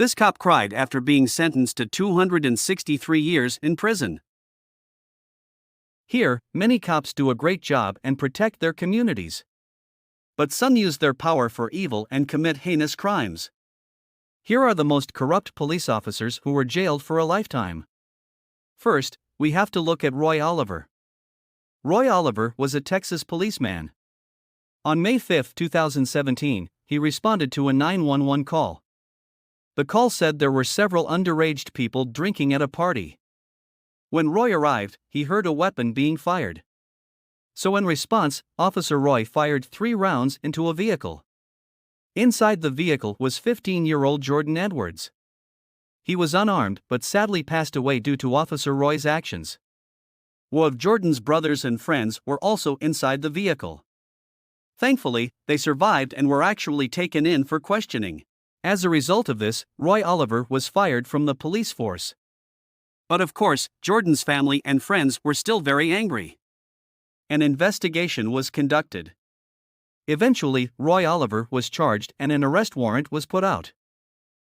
This cop cried after being sentenced to 263 years in prison. Here, many cops do a great job and protect their communities. But some use their power for evil and commit heinous crimes. Here are the most corrupt police officers who were jailed for a lifetime. First, we have to look at Roy Oliver. Roy Oliver was a Texas policeman. On May 5, 2017, he responded to a 911 call. The call said there were several underage people drinking at a party. When Roy arrived, he heard a weapon being fired. So in response, Officer Roy fired 3 rounds into a vehicle. Inside the vehicle was 15-year-old Jordan Edwards. He was unarmed but sadly passed away due to Officer Roy's actions. One of Jordan's brothers and friends were also inside the vehicle. Thankfully, they survived and were actually taken in for questioning. As a result of this, Roy Oliver was fired from the police force. But of course, Jordan's family and friends were still very angry. An investigation was conducted. Eventually, Roy Oliver was charged and an arrest warrant was put out.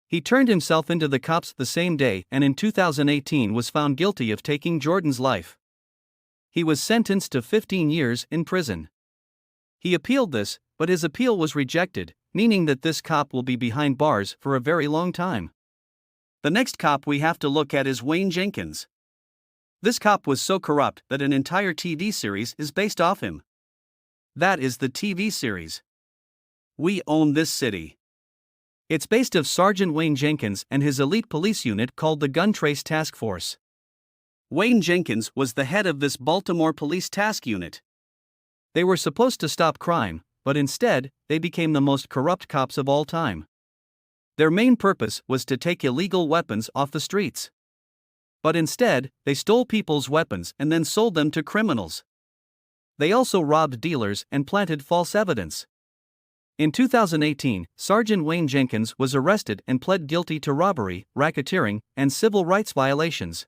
He turned himself into the cops the same day and in 2018 was found guilty of taking Jordan's life. He was sentenced to 15 years in prison. He appealed this, but his appeal was rejected, meaning that this cop will be behind bars for a very long time. The next cop we have to look at is Wayne Jenkins. This cop was so corrupt that an entire TV series is based off him. That is the TV series We Own This City. It's based off Sergeant Wayne Jenkins and his elite police unit called the Gun Trace Task Force. Wayne Jenkins was the head of this Baltimore police task unit. They were supposed to stop crime, but instead, they became the most corrupt cops of all time. Their main purpose was to take illegal weapons off the streets. But instead, they stole people's weapons and then sold them to criminals. They also robbed dealers and planted false evidence. In 2018, Sergeant Wayne Jenkins was arrested and pled guilty to robbery, racketeering, and civil rights violations.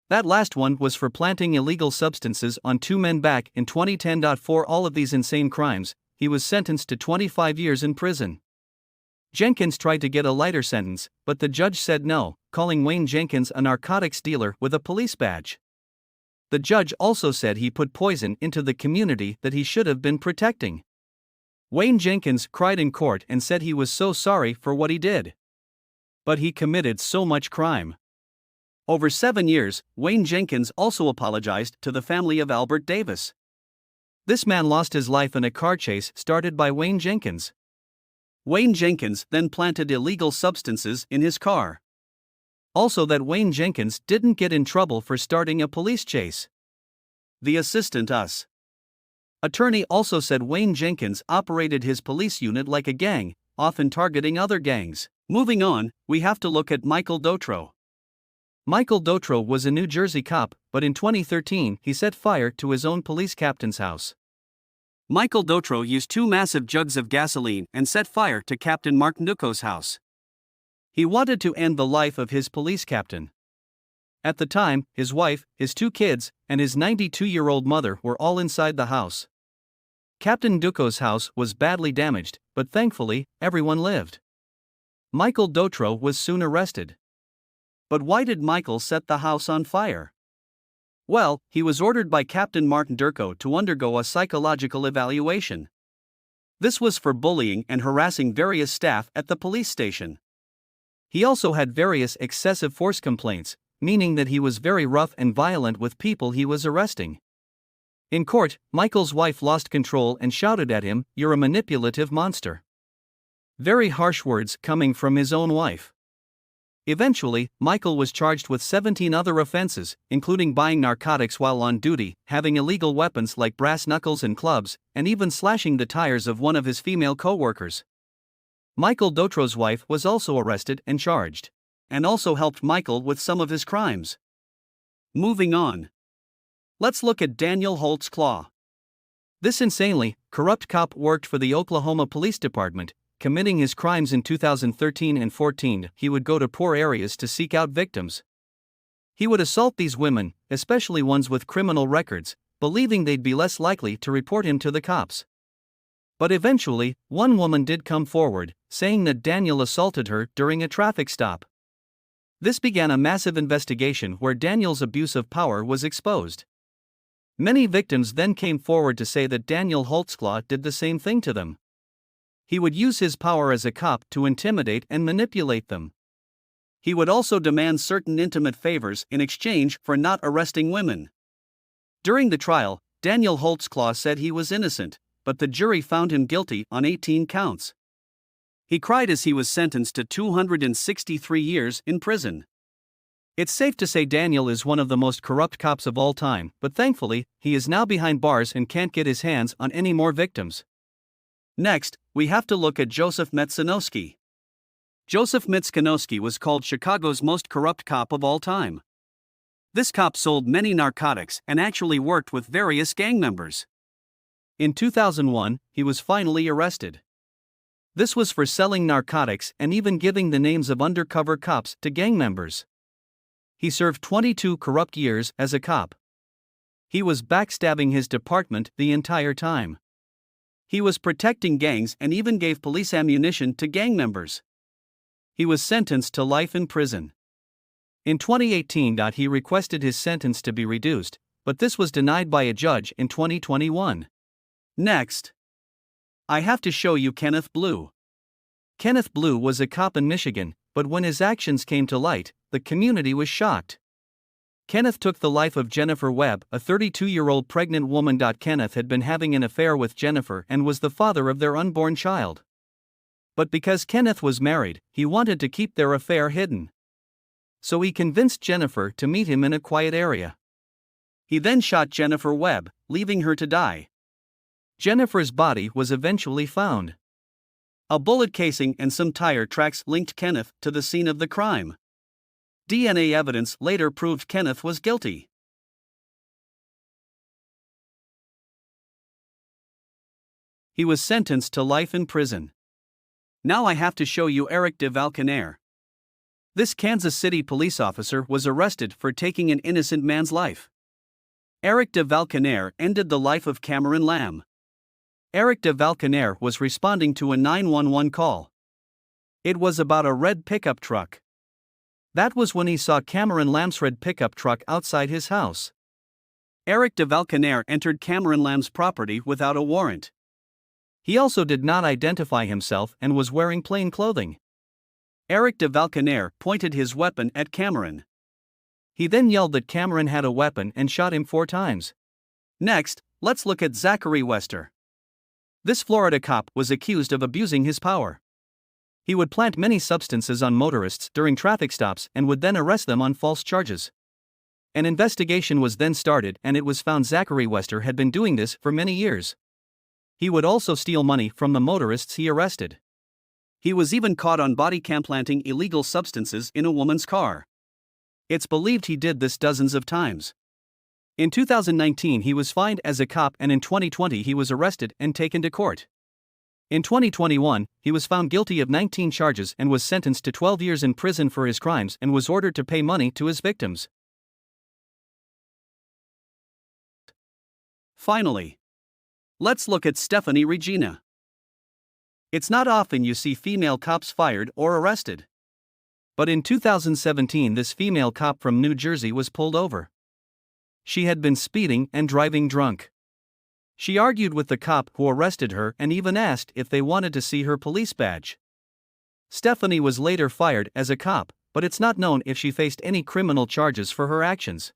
That last one was for planting illegal substances on 2 men back in 2010. For all of these insane crimes, he was sentenced to 25 years in prison. Jenkins tried to get a lighter sentence, but the judge said no, calling Wayne Jenkins a narcotics dealer with a police badge. The judge also said he put poison into the community that he should have been protecting. Wayne Jenkins cried in court and said he was so sorry for what he did. But he committed so much crime. Over 7 years, Wayne Jenkins also apologized to the family of Albert Davis. This man lost his life in a car chase started by Wayne Jenkins. Wayne Jenkins then planted illegal substances in his car. Also that Wayne Jenkins didn't get in trouble for starting a police chase. The assistant U.S. attorney also said Wayne Jenkins operated his police unit like a gang, often targeting other gangs. Moving on, we have to look at Michael Dotro. Michael Dotro was a New Jersey cop, but in 2013 he set fire to his own police captain's house. Michael Dotro used 2 massive jugs of gasoline and set fire to Captain Mark Duco's house. He wanted to end the life of his police captain. At the time, his wife, his 2 kids, and his 92-year-old mother were all inside the house. Captain Duco's house was badly damaged, but thankfully, everyone lived. Michael Dotro was soon arrested. But why did Michael set the house on fire? Well, he was ordered by Captain Mark Durko to undergo a psychological evaluation. This was for bullying and harassing various staff at the police station. He also had various excessive force complaints, meaning that he was very rough and violent with people he was arresting. In court, Michael's wife lost control and shouted at him, "You're a manipulative monster." Very harsh words coming from his own wife. Eventually, Michael was charged with 17 other offenses, including buying narcotics while on duty, having illegal weapons like brass knuckles and clubs, and even slashing the tires of one of his female co-workers. Michael Dotro's wife was also arrested and charged, and also helped Michael with some of his crimes. Moving on. Let's look at Daniel Holtz Claw. This insanely corrupt cop worked for the Oklahoma Police Department. Committing his crimes in 2013 and 14, he would go to poor areas to seek out victims. He would assault these women, especially ones with criminal records, believing they'd be less likely to report him to the cops. But eventually, one woman did come forward, saying that Daniel assaulted her during a traffic stop. This began a massive investigation where Daniel's abuse of power was exposed. Many victims then came forward to say that Daniel Holtzclaw did the same thing to them. He would use his power as a cop to intimidate and manipulate them. He would also demand certain intimate favors in exchange for not arresting women. During the trial, Daniel Holtzclaw said he was innocent, but the jury found him guilty on 18 counts. He cried as he was sentenced to 263 years in prison. It's safe to say Daniel is one of the most corrupt cops of all time, but thankfully, he is now behind bars and can't get his hands on any more victims. Next, we have to look at Joseph Metsanowski. Joseph Metsanowski was called Chicago's most corrupt cop of all time. This cop sold many narcotics and actually worked with various gang members. In 2001, he was finally arrested. This was for selling narcotics and even giving the names of undercover cops to gang members. He served 22 corrupt years as a cop. He was backstabbing his department the entire time. He was protecting gangs and even gave police ammunition to gang members. He was sentenced to life in prison. In 2018, he requested his sentence to be reduced, but this was denied by a judge in 2021. Next, I have to show you Kenneth Blue. Kenneth Blue was a cop in Michigan, but when his actions came to light, the community was shocked. Kenneth took the life of Jennifer Webb, a 32-year-old pregnant woman. Kenneth had been having an affair with Jennifer and was the father of their unborn child. But because Kenneth was married, he wanted to keep their affair hidden. So he convinced Jennifer to meet him in a quiet area. He then shot Jennifer Webb, leaving her to die. Jennifer's body was eventually found. A bullet casing and some tire tracks linked Kenneth to the scene of the crime. DNA evidence later proved Kenneth was guilty. He was sentenced to life in prison. Now I have to show you Eric de Valconaire. This Kansas City police officer was arrested for taking an innocent man's life. Eric de Valconaire ended the life of Cameron Lamb. Eric de Valconaire was responding to a 911 call. It was about a red pickup truck. That was when he saw Cameron Lamb's red pickup truck outside his house. Eric de Valconaire entered Cameron Lamb's property without a warrant. He also did not identify himself and was wearing plain clothing. Eric de Valconaire pointed his weapon at Cameron. He then yelled that Cameron had a weapon and shot him 4 times. Next, let's look at Zachary Wester. This Florida cop was accused of abusing his power. He would plant many substances on motorists during traffic stops and would then arrest them on false charges. An investigation was then started and it was found Zachary Wester had been doing this for many years. He would also steal money from the motorists he arrested. He was even caught on body cam planting illegal substances in a woman's car. It's believed he did this dozens of times. In 2019 he was fined as a cop and in 2020 he was arrested and taken to court. In 2021, he was found guilty of 19 charges and was sentenced to 12 years in prison for his crimes and was ordered to pay money to his victims. Finally, let's look at Stephanie Regina. It's not often you see female cops fired or arrested. But in 2017 this female cop from New Jersey was pulled over. She had been speeding and driving drunk. She argued with the cop who arrested her and even asked if they wanted to see her police badge. Stephanie was later fired as a cop, but it's not known if she faced any criminal charges for her actions.